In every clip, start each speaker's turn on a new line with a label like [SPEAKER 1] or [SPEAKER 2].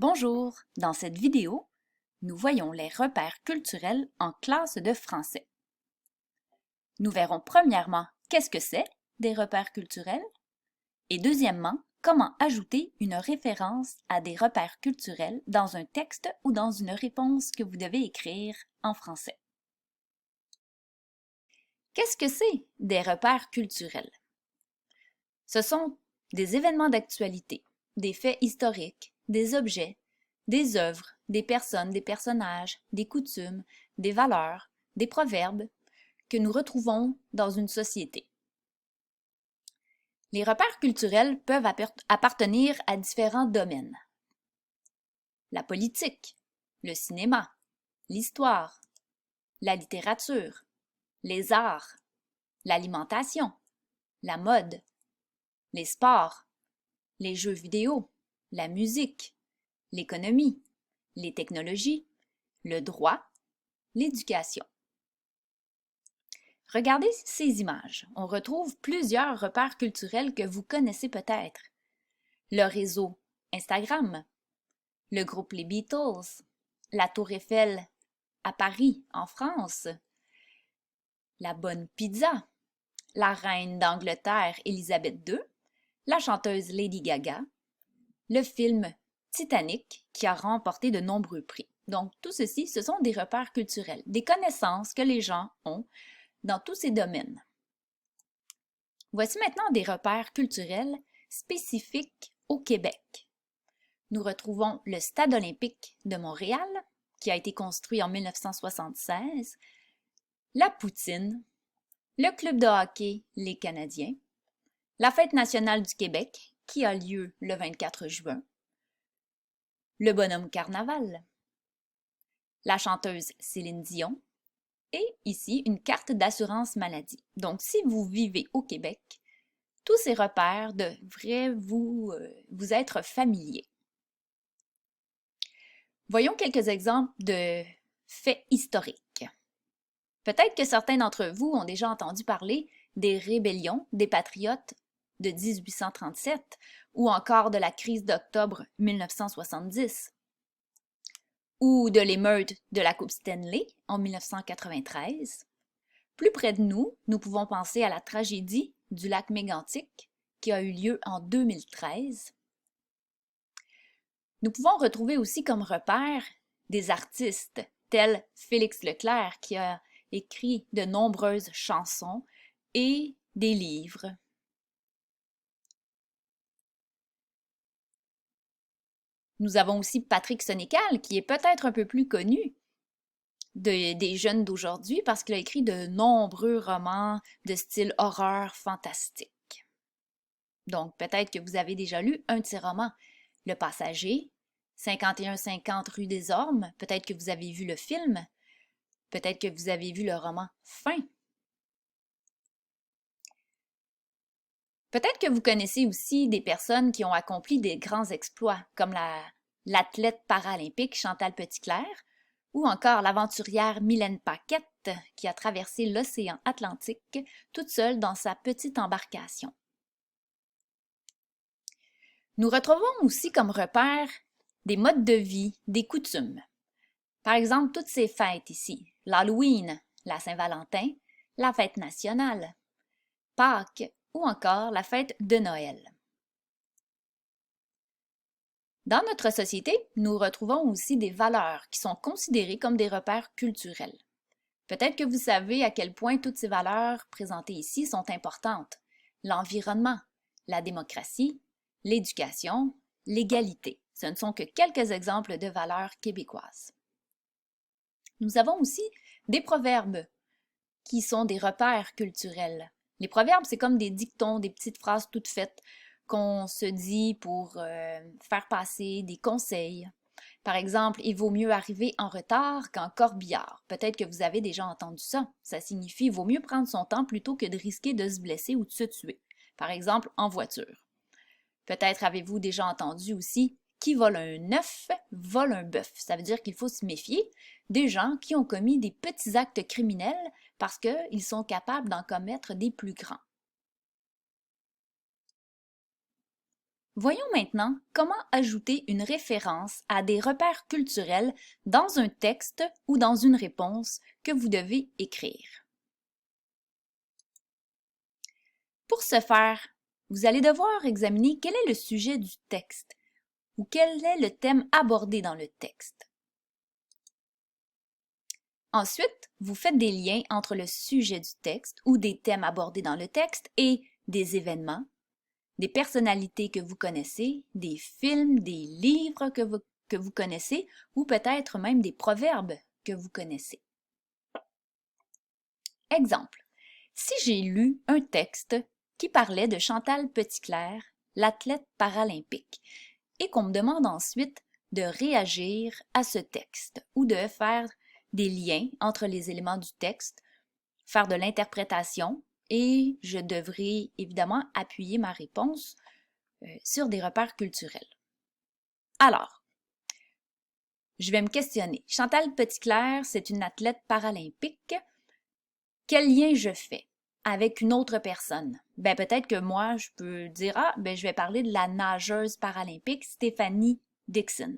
[SPEAKER 1] Bonjour! Dans cette vidéo, nous voyons les repères culturels en classe de français. Nous verrons premièrement qu'est-ce que c'est des repères culturels et deuxièmement, comment ajouter une référence à des repères culturels dans un texte ou dans une réponse que vous devez écrire en français. Qu'est-ce que c'est des repères culturels? Ce sont des événements d'actualité, des faits historiques, des objets, des œuvres, des personnes, des personnages, des coutumes, des valeurs, des proverbes que nous retrouvons dans une société. Les repères culturels peuvent appartenir à différents domaines. La politique, le cinéma, l'histoire, la littérature, les arts, l'alimentation, la mode, les sports, les jeux vidéo, la musique, l'économie, les technologies, le droit, l'éducation. Regardez ces images. On retrouve plusieurs repères culturels que vous connaissez peut-être. Le réseau Instagram, le groupe Les Beatles, la Tour Eiffel à Paris, en France, la bonne pizza, la reine d'Angleterre Élisabeth II, la chanteuse Lady Gaga, le film Titanic qui a remporté de nombreux prix. Donc tout ceci, ce sont des repères culturels, des connaissances que les gens ont dans tous ces domaines. Voici maintenant des repères culturels spécifiques au Québec. Nous retrouvons le Stade olympique de Montréal, qui a été construit en 1976, la poutine, le club de hockey Les Canadiens, la Fête nationale du Québec, qui a lieu le 24 juin, le bonhomme carnaval, la chanteuse Céline Dion, et ici une carte d'assurance maladie. Donc, si vous vivez au Québec, tous ces repères devraient vous être familiers. Voyons quelques exemples de faits historiques. Peut-être que certains d'entre vous ont déjà entendu parler des rébellions des patriotes de 1837 ou encore de la crise d'octobre 1970 ou de l'émeute de la Coupe Stanley en 1993. Plus près de nous, nous pouvons penser à la tragédie du lac Mégantic qui a eu lieu en 2013. Nous pouvons retrouver aussi comme repère des artistes tels Félix Leclerc qui a écrit de nombreuses chansons et des livres. Nous avons aussi Patrick Sénécal qui est peut-être un peu plus connu des jeunes d'aujourd'hui parce qu'il a écrit de nombreux romans de style horreur fantastique. Donc peut-être que vous avez déjà lu un de ses romans, Le Passager, 5150 rue des Ormes, peut-être que vous avez vu le film, peut-être que vous avez vu le roman Fin. Peut-être que vous connaissez aussi des personnes qui ont accompli des grands exploits, comme l'athlète paralympique Chantal Petitclerc, ou encore l'aventurière Mylène Paquette qui a traversé l'océan Atlantique toute seule dans sa petite embarcation. Nous retrouvons aussi comme repère des modes de vie, des coutumes. Par exemple, toutes ces fêtes ici, l'Halloween, la Saint-Valentin, la fête nationale, Pâques ou encore la fête de Noël. Dans notre société, nous retrouvons aussi des valeurs qui sont considérées comme des repères culturels. Peut-être que vous savez à quel point toutes ces valeurs présentées ici sont importantes. L'environnement, la démocratie, l'éducation, l'égalité. Ce ne sont que quelques exemples de valeurs québécoises. Nous avons aussi des proverbes qui sont des repères culturels. Les proverbes, c'est comme des dictons, des petites phrases toutes faites qu'on se dit pour faire passer des conseils. Par exemple, il vaut mieux arriver en retard qu'en corbillard. Peut-être que vous avez déjà entendu ça. Ça signifie il vaut mieux prendre son temps plutôt que de risquer de se blesser ou de se tuer. Par exemple, en voiture. Peut-être avez-vous déjà entendu aussi qui vole un œuf vole un bœuf. Ça veut dire qu'il faut se méfier des gens qui ont commis des petits actes criminels parce qu'ils sont capables d'en commettre des plus grands. Voyons maintenant comment ajouter une référence à des repères culturels dans un texte ou dans une réponse que vous devez écrire. Pour ce faire, vous allez devoir examiner quel est le sujet du texte ou quel est le thème abordé dans le texte. Ensuite, vous faites des liens entre le sujet du texte ou des thèmes abordés dans le texte et des événements, des personnalités que vous connaissez, des films, des livres que vous connaissez ou peut-être même des proverbes que vous connaissez. Exemple, si j'ai lu un texte qui parlait de Chantal Petitclerc, l'athlète paralympique, et qu'on me demande ensuite de réagir à ce texte ou de faire des liens entre les éléments du texte, faire de l'interprétation, et je devrais évidemment appuyer ma réponse sur des repères culturels. Alors, je vais me questionner. Chantal Petitclerc, c'est une athlète paralympique. Quel lien je fais avec une autre personne? Ben peut-être que moi, je peux dire, je vais parler de la nageuse paralympique Stéphanie Dixon.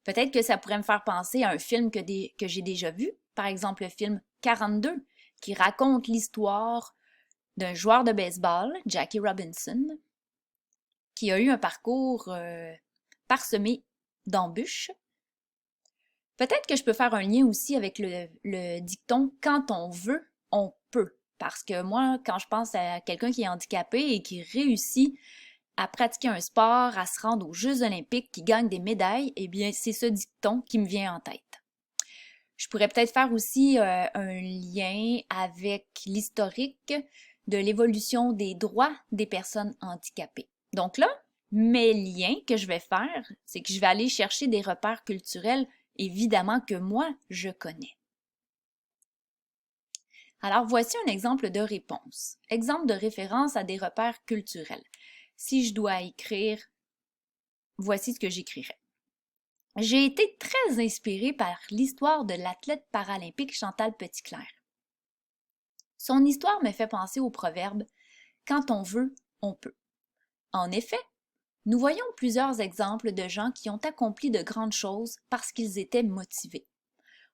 [SPEAKER 1] Peut-être que ça pourrait me faire penser à un film que j'ai déjà vu, par exemple le film 42, qui raconte l'histoire d'un joueur de baseball, Jackie Robinson, qui a eu un parcours parsemé d'embûches. Peut-être que je peux faire un lien aussi avec le dicton « quand on veut, on peut ». Parce que moi, quand je pense à quelqu'un qui est handicapé et qui réussit à pratiquer un sport, à se rendre aux Jeux olympiques, qui gagne des médailles, eh bien, c'est ce dicton qui me vient en tête. Je pourrais peut-être faire aussi un lien avec l'historique de l'évolution des droits des personnes handicapées. Donc là, mes liens que je vais faire, c'est que je vais aller chercher des repères culturels, évidemment que moi, je connais. Alors, voici un exemple de réponse. Exemple de référence à des repères culturels. Si je dois écrire, voici ce que j'écrirais. J'ai été très inspirée par l'histoire de l'athlète paralympique Chantal Petitclerc. Son histoire me fait penser au proverbe « Quand on veut, on peut ». En effet, nous voyons plusieurs exemples de gens qui ont accompli de grandes choses parce qu'ils étaient motivés.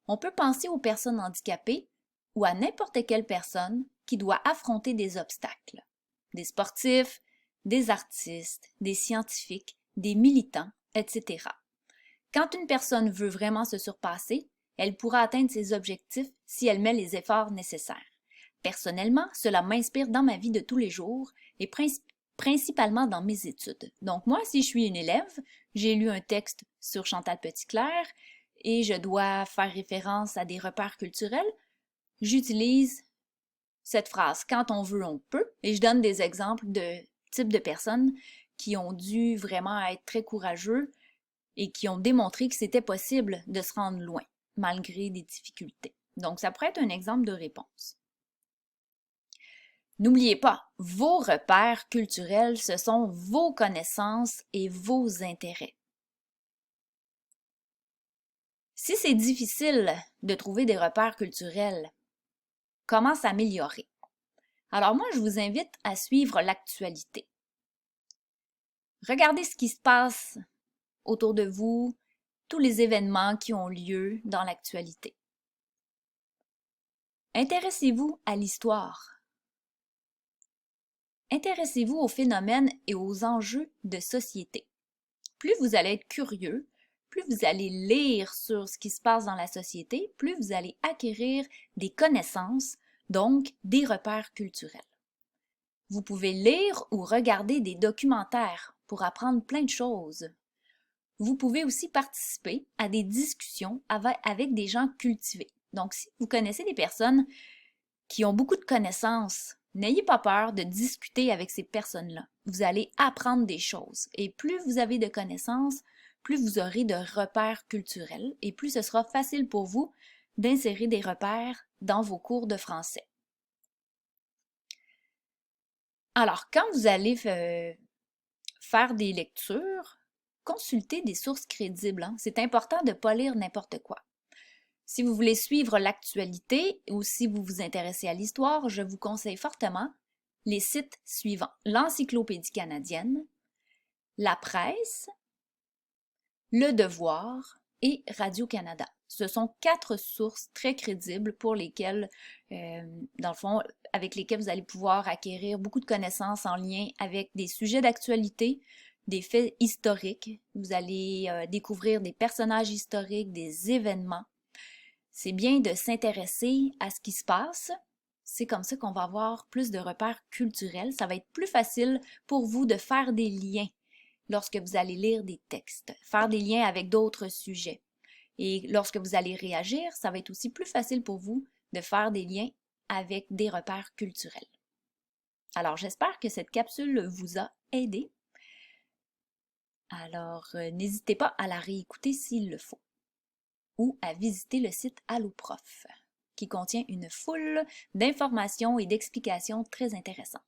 [SPEAKER 1] On peut penser aux personnes handicapées ou à n'importe quelle personne qui doit affronter des obstacles. Des sportifs, des artistes, des scientifiques, des militants, etc. Quand une personne veut vraiment se surpasser, elle pourra atteindre ses objectifs si elle met les efforts nécessaires. Personnellement, cela m'inspire dans ma vie de tous les jours et principalement dans mes études. Donc moi, si je suis une élève, j'ai lu un texte sur Chantal Petitclerc et je dois faire référence à des repères culturels, j'utilise cette phrase « quand on veut, on peut » et je donne des exemples de types de personnes qui ont dû vraiment être très courageux et qui ont démontré que c'était possible de se rendre loin, malgré des difficultés. Donc, ça pourrait être un exemple de réponse. N'oubliez pas, vos repères culturels, ce sont vos connaissances et vos intérêts. Si c'est difficile de trouver des repères culturels, comment s'améliorer? Alors moi, je vous invite à suivre l'actualité. Regardez ce qui se passe autour de vous, tous les événements qui ont lieu dans l'actualité. Intéressez-vous à l'histoire. Intéressez-vous aux phénomènes et aux enjeux de société. Plus vous allez être curieux, plus vous allez lire sur ce qui se passe dans la société, plus vous allez acquérir des connaissances, donc des repères culturels. Vous pouvez lire ou regarder des documentaires pour apprendre plein de choses. Vous pouvez aussi participer à des discussions avec des gens cultivés. Donc, si vous connaissez des personnes qui ont beaucoup de connaissances, n'ayez pas peur de discuter avec ces personnes-là. Vous allez apprendre des choses. Et plus vous avez de connaissances, plus vous aurez de repères culturels et plus ce sera facile pour vous d'insérer des repères dans vos cours de français. Alors, quand vous allez faire des lectures, consultez des sources crédibles. C'est important de ne pas lire n'importe quoi. Si vous voulez suivre l'actualité ou si vous vous intéressez à l'histoire, je vous conseille fortement les sites suivants. L'Encyclopédie canadienne, La Presse, Le Devoir et Radio-Canada. Ce sont 4 sources très crédibles pour lesquelles, dans le fond, avec lesquelles vous allez pouvoir acquérir beaucoup de connaissances en lien avec des sujets d'actualité, des faits historiques. Vous allez découvrir des personnages historiques, des événements. C'est bien de s'intéresser à ce qui se passe. C'est comme ça qu'on va avoir plus de repères culturels. Ça va être plus facile pour vous de faire des liens lorsque vous allez lire des textes, faire des liens avec d'autres sujets. Et lorsque vous allez réagir, ça va être aussi plus facile pour vous de faire des liens avec des repères culturels. Alors, j'espère que cette capsule vous a aidé. Alors, n'hésitez pas à la réécouter s'il le faut ou à visiter le site Alloprof qui contient une foule d'informations et d'explications très intéressantes.